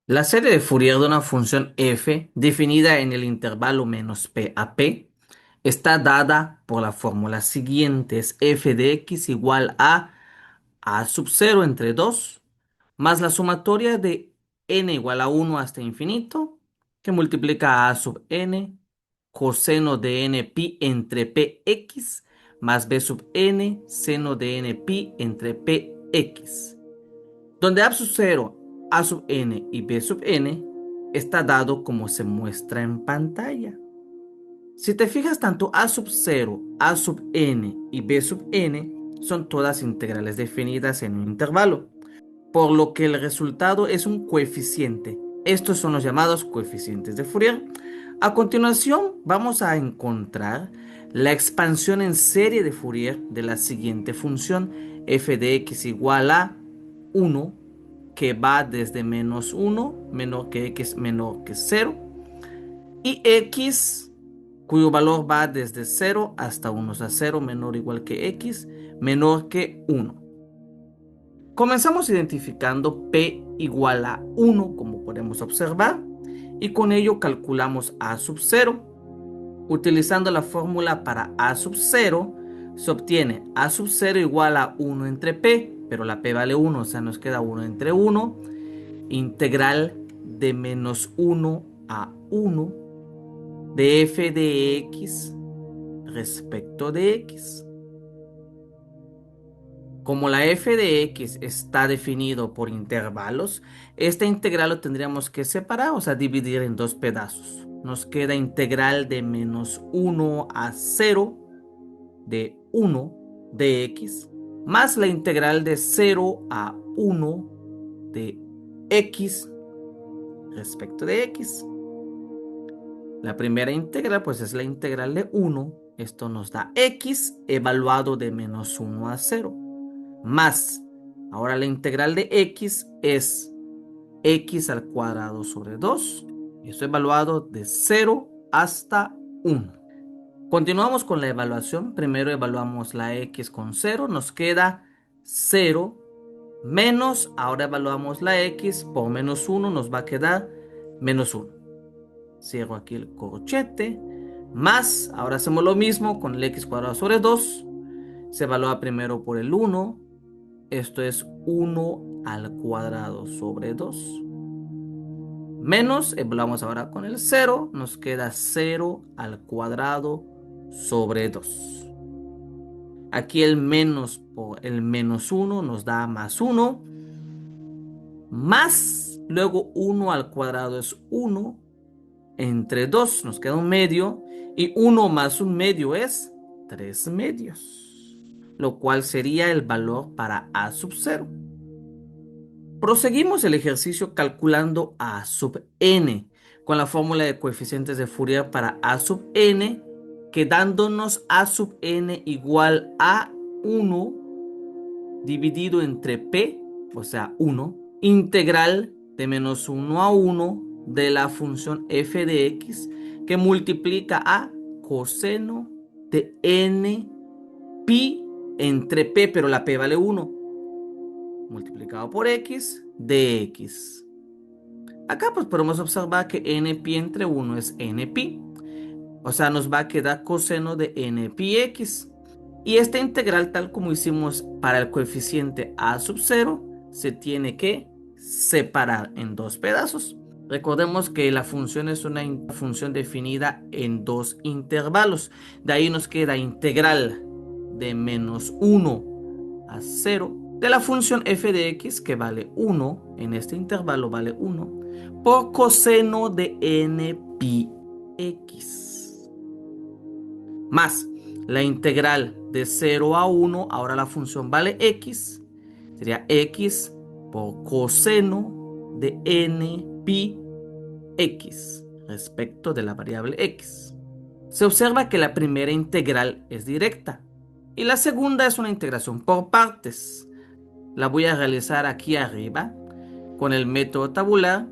La serie de Fourier de una función f definida en el intervalo menos p a p está dada por la fórmula siguiente: es f de x igual a sub 0 entre 2 más la sumatoria de n igual a 1 hasta infinito, que multiplica a sub n coseno de n pi entre px más b sub n seno de n pi entre px, donde a sub 0, a sub n y b sub n está dado como se muestra en pantalla. Si te fijas, tanto a sub 0, a sub n y b sub n son todas integrales definidas en un intervalo, por lo que el resultado es un coeficiente. Estos son los llamados coeficientes de Fourier. A continuación, vamos a encontrar la expansión en serie de Fourier de la siguiente función: f de x igual a 1, que va desde menos 1, menor que x, menor que 0, y x, cuyo valor va desde 0 hasta 1, o sea, 0 menor o igual que x, menor que 1. Comenzamos identificando p igual a 1, como podemos observar, y con ello calculamos a sub 0. Utilizando la fórmula para a sub 0, se obtiene a sub 0 igual a 1 entre p, pero la p vale 1, o sea, nos queda 1 entre 1, integral de menos 1 a 1 de f de x respecto de x. Como la f de x está definido por intervalos, esta integral lo tendríamos que separar, o sea, dividir en dos pedazos. Nos queda integral de menos 1 a 0 de 1 de x, más la integral de 0 a 1 de x respecto de x. La primera integral pues es la integral de 1. Esto nos da x evaluado de menos 1 a 0. Más, ahora la integral de x es x al cuadrado sobre 2. Esto evaluado de 0 hasta 1. Continuamos con la evaluación. Primero evaluamos la x con 0. Nos queda 0 menos, ahora evaluamos la x por menos 1. Nos va a quedar menos 1. Cierro aquí el corchete. Más, ahora hacemos lo mismo con el x cuadrado sobre 2. Se evalúa primero por el 1. Esto es 1 al cuadrado sobre 2. Menos, evaluamos ahora con el 0. Nos queda 0 al cuadrado sobre 2. Aquí el menos por el menos 1 nos da más 1. Más, luego 1 al cuadrado es 1. Entre 2 nos queda un medio. Y 1 más un medio es 3 medios. Lo cual sería el valor para a sub 0. Proseguimos el ejercicio calculando a sub n con la fórmula de coeficientes de Fourier para a sub n, quedándonos a sub n igual a 1 dividido entre p, o sea 1, integral de menos 1 a 1 de la función f de x, que multiplica a coseno de n pi entre p, pero la p vale 1, multiplicado por x de x. Acá pues podemos observar que n pi entre 1 es n pi. O sea, nos va a quedar coseno de n pi x. Y esta integral, tal como hicimos para el coeficiente a sub 0, se tiene que separar en dos pedazos. Recordemos que la función es una función definida en dos intervalos. De ahí nos queda integral de menos 1 a 0 de la función f de x, que vale 1, en este intervalo vale 1, por coseno de n pi x. Más la integral de 0 a 1, ahora la función vale x, sería x por coseno de n pi x respecto de la variable x. Se observa que la primera integral es directa y la segunda es una integración por partes. La voy a realizar aquí arriba con el método tabular.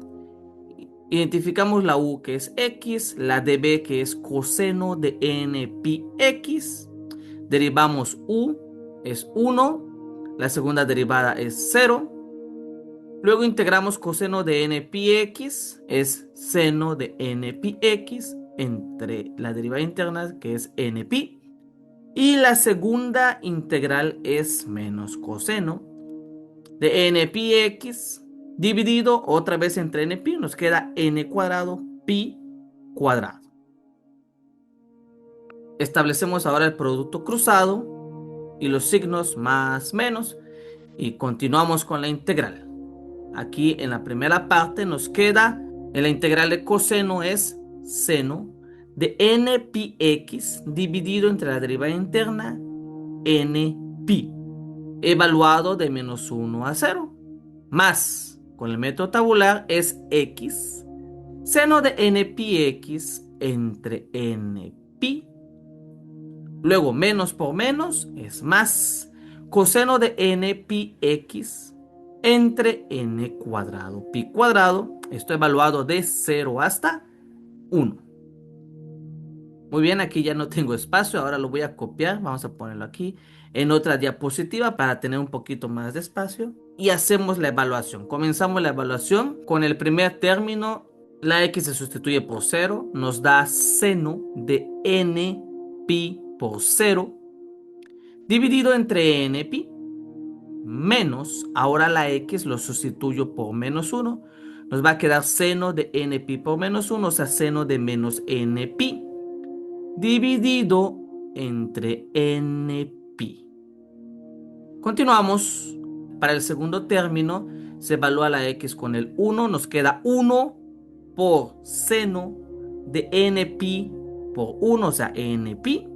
Identificamos la u, que es x, la de b, que es coseno de n pi x. Derivamos u, es 1, la segunda derivada es 0, Luego integramos coseno de n pi x, es seno de n pi x entre la derivada interna, que es n pi. Y la segunda integral es menos coseno de n pi x dividido otra vez entre n pi. Nos queda n cuadrado pi cuadrado. Establecemos ahora el producto cruzado y los signos más menos y continuamos con la integral. Aquí en la primera parte nos queda, en la integral de coseno es seno de n pi x dividido entre la derivada interna n pi, evaluado de menos 1 a 0, más, con el método tabular, es x, seno de n pi x entre n pi. Luego, menos por menos es más, coseno de n pi x entre n cuadrado pi cuadrado. Esto evaluado de 0 hasta 1. Muy bien, aquí ya no tengo espacio, ahora lo voy a copiar. Vamos a ponerlo aquí en otra diapositiva para tener un poquito más de espacio. Y hacemos la evaluación. Comenzamos la evaluación con el primer término. La x se sustituye por 0, nos da seno de n pi por 0 dividido entre n pi menos, ahora la x lo sustituyo por menos 1, nos va a quedar seno de n pi por menos 1, o sea, seno de menos n pi dividido entre n pi. Continuamos. Para el segundo término se evalúa la x con el 1, nos queda 1 por seno de n pi por 1, o sea, n pi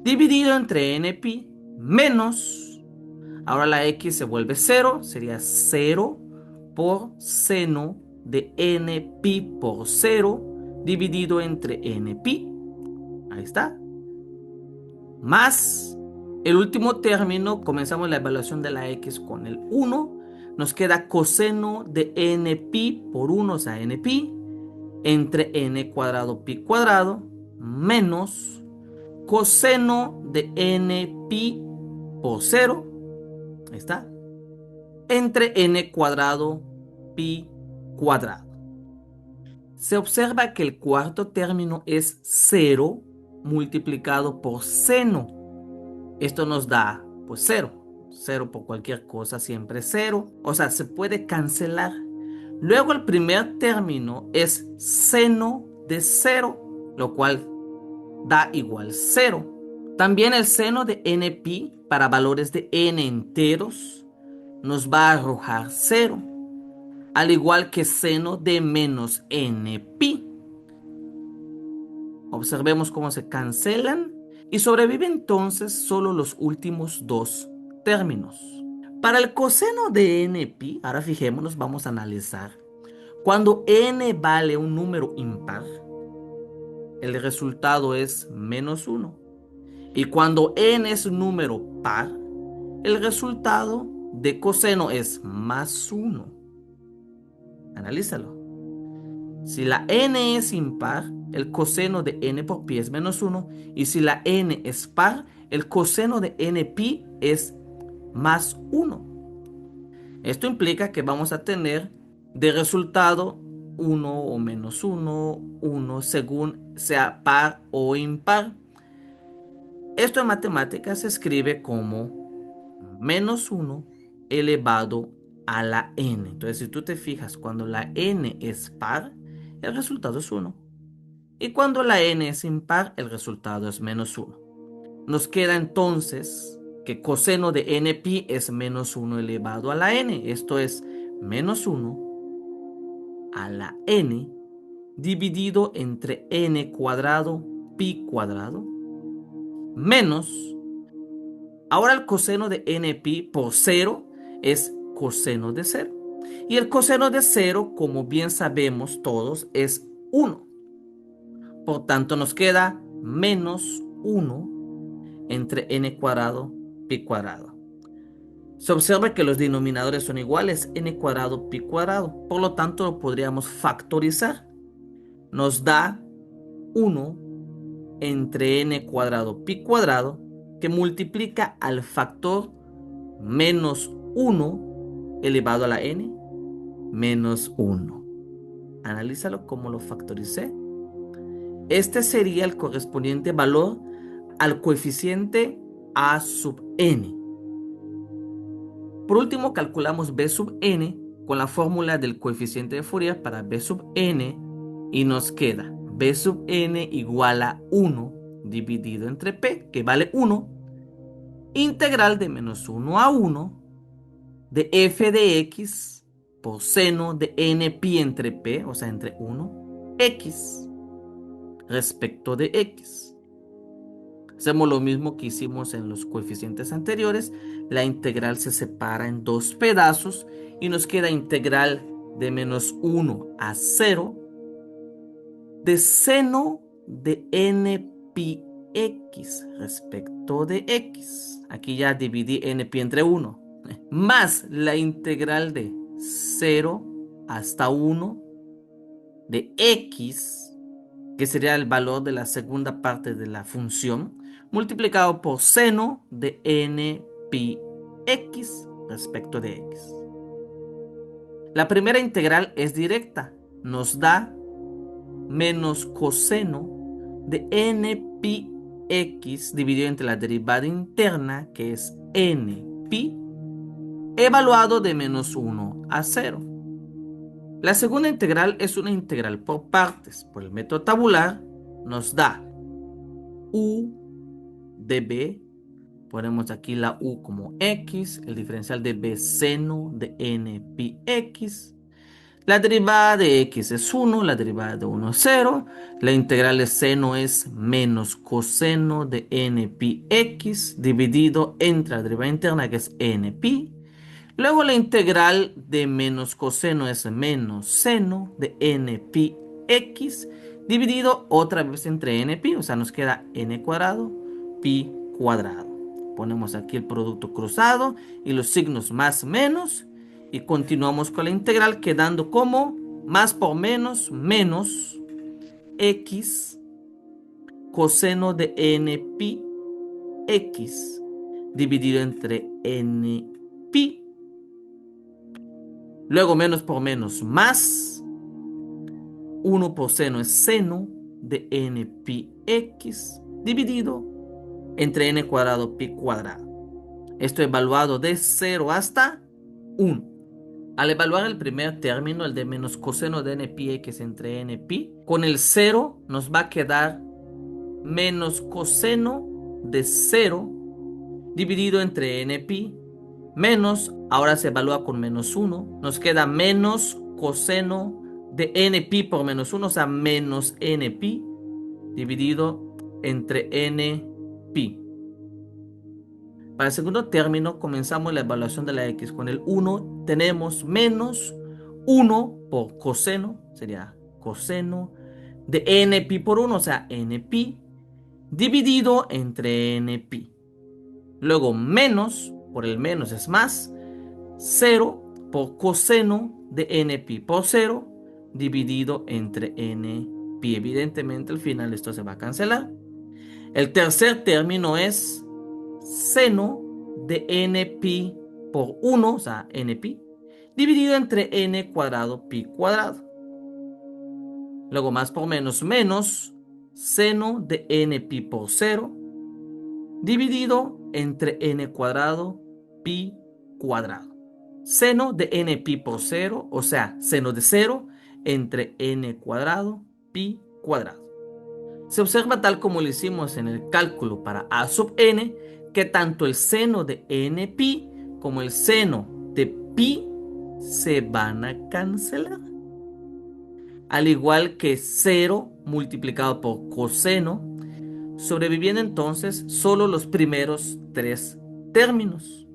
dividido entre n pi menos, ahora la x se vuelve 0, sería 0 por seno de n pi por 0 dividido entre n pi. Ahí está. Más el último término, comenzamos la evaluación de la x con el 1. Nos queda coseno de n pi por 1, o sea, n pi, entre n cuadrado pi cuadrado, menos coseno de n pi por 0, ahí está, entre n cuadrado pi cuadrado. Se observa que el cuarto término es 0 multiplicado por seno. Esto nos da, pues, 0. 0 por cualquier cosa siempre es 0. O sea, se puede cancelar. Luego el primer término es seno de 0, lo cual da igual 0. También el seno de n pi para valores de n enteros nos va a arrojar 0. Al igual que seno de menos n pi. Observemos cómo se cancelan y sobreviven entonces solo los últimos dos términos. Para el coseno de n pi, ahora fijémonos, vamos a analizar. Cuando n vale un número impar, el resultado es menos 1. Y cuando n es un número par, el resultado de coseno es más 1. Analízalo. Si la n es impar, el coseno de n por pi es menos 1. Y si la n es par, el coseno de n pi es más 1. Esto implica que vamos a tener de resultado 1 o menos 1, 1 según sea par o impar. Esto en matemáticas se escribe como menos 1 elevado a la n. Entonces, si tú te fijas, cuando la n es par, el resultado es 1. Y cuando la n es impar, el resultado es menos 1. Nos queda entonces que coseno de n pi es menos 1 elevado a la n. Esto es menos 1 a la n dividido entre n cuadrado pi cuadrado menos, ahora el coseno de n pi por 0 es coseno de 0. Y el coseno de 0, como bien sabemos todos, es 1. Por tanto, nos queda menos 1 entre n cuadrado pi cuadrado. Se observa que los denominadores son iguales, n cuadrado pi cuadrado. Por lo tanto, lo podríamos factorizar. Nos da 1 entre n cuadrado pi cuadrado, que multiplica al factor menos 1 elevado a la n, menos 1. Analízalo como lo factoricé. Este sería el correspondiente valor al coeficiente a sub n. Por último, calculamos b sub n con la fórmula del coeficiente de Fourier para b sub n y nos queda b sub n igual a 1 dividido entre p, que vale 1, integral de menos 1 a 1 de f de x por seno de n pi entre p, o sea, entre 1, x, respecto de x. Hacemos lo mismo que hicimos en los coeficientes anteriores. La integral se separa en dos pedazos y nos queda integral de menos 1 a 0 de seno de n pi x respecto de x. Aquí ya dividí n pi entre 1. Más la integral de 0 hasta 1 de x, que sería el valor de la segunda parte de la función, multiplicado por seno de n pi x respecto de x. La primera integral es directa, nos da menos coseno de n pi x dividido entre la derivada interna, que es n pi, evaluado de menos 1 a 0. La segunda integral es una integral por partes. Por el método tabular nos da u de b, ponemos aquí la u como x, el diferencial de b seno de n pi x. La derivada de x es 1, la derivada de 1 es 0. La integral de seno es menos coseno de n pi x dividido entre la derivada interna, que es n pi. Luego la integral de menos coseno es menos seno de n pi x dividido otra vez entre n pi, o sea, nos queda n cuadrado pi cuadrado. Ponemos aquí el producto cruzado y los signos más menos y continuamos con la integral quedando como más por menos menos x coseno de n pi x dividido entre n pi. Luego menos por menos más 1 por seno es seno de n pi x dividido entre n cuadrado pi cuadrado. Esto evaluado de 0 hasta 1. Al evaluar el primer término, el de menos coseno de n pi x entre n pi, con el 0 nos va a quedar menos coseno de 0 dividido entre n pi, menos, ahora se evalúa con menos 1, nos queda menos coseno de n pi por menos 1, o sea, menos n pi dividido entre n pi. Para el segundo término comenzamos la evaluación de la x. Con el 1 tenemos menos 1 por coseno, sería coseno de n pi por 1, o sea, n pi, dividido entre n pi. Luego menos, por el menos es más, 0 por coseno de n pi por 0, dividido entre n pi. Evidentemente al final esto se va a cancelar. El tercer término es seno de n pi por 1, o sea, n pi, dividido entre n cuadrado pi cuadrado. Luego más por menos menos seno de n pi por 0, dividido entre n cuadrado pi cuadrado. Seno de n pi por 0, o sea, seno de 0 entre n cuadrado pi cuadrado. Se observa tal como lo hicimos en el cálculo para a sub n, que tanto el seno de n pi como el seno de pi se van a cancelar. Al igual que 0 multiplicado por coseno, sobreviviendo entonces solo los primeros tres términos.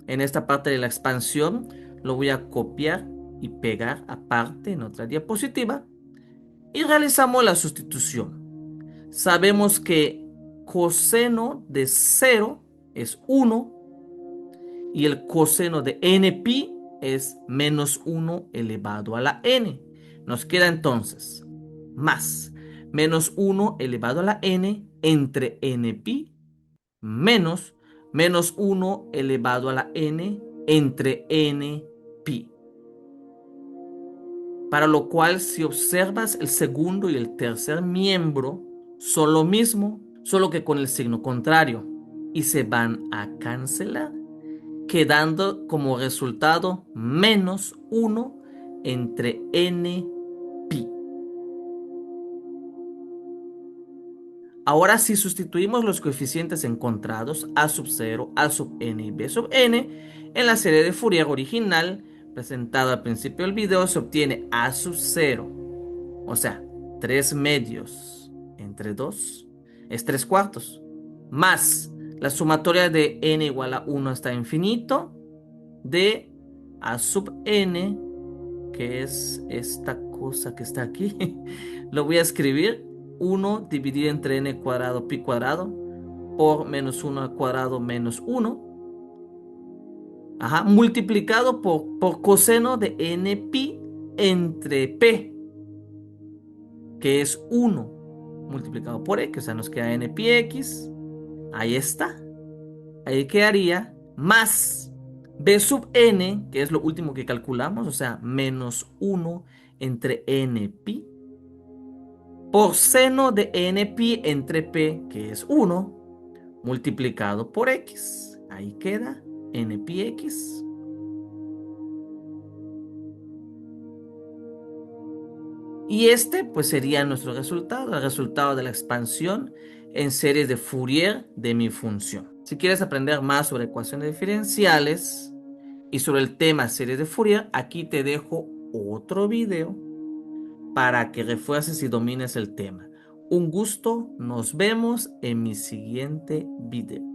En esta parte de la expansión lo voy a copiar y pegar aparte en otra diapositiva y realizamos la sustitución. Sabemos que coseno de 0 es 1 y el coseno de n pi es menos 1 elevado a la n. Nos queda entonces más menos 1 elevado a la n entre n pi menos menos 1 elevado a la n entre n pi. Para lo cual, si observas el segundo y el tercer miembro, son lo mismo, solo que con el signo contrario, y se van a cancelar, quedando como resultado menos 1 entre n pi. Ahora, si sustituimos los coeficientes encontrados a sub 0, a sub n y b sub n en la serie de Fourier original presentada al principio del video, se obtiene a sub 0, o sea, 3 medios entre 2 es 3 cuartos, más la sumatoria de n igual a 1 hasta infinito de a sub n, que es esta cosa que está aquí. Lo voy a escribir: 1 dividido entre n cuadrado pi cuadrado por menos 1 al cuadrado menos 1. Ajá, multiplicado por coseno de n pi entre p, que es 1, multiplicado por x, o sea, nos queda n pi x. Ahí está. Ahí quedaría más b sub n, que es lo último que calculamos, o sea, menos 1 entre n pi, por seno de n pi entre p, que es 1, multiplicado por x. Ahí queda n pi x. Y este pues sería nuestro resultado, el resultado de la expansión en series de Fourier de mi función. Si quieres aprender más sobre ecuaciones diferenciales y sobre el tema series de Fourier, aquí te dejo otro video para que refuerces y domines el tema. Un gusto, nos vemos en mi siguiente video.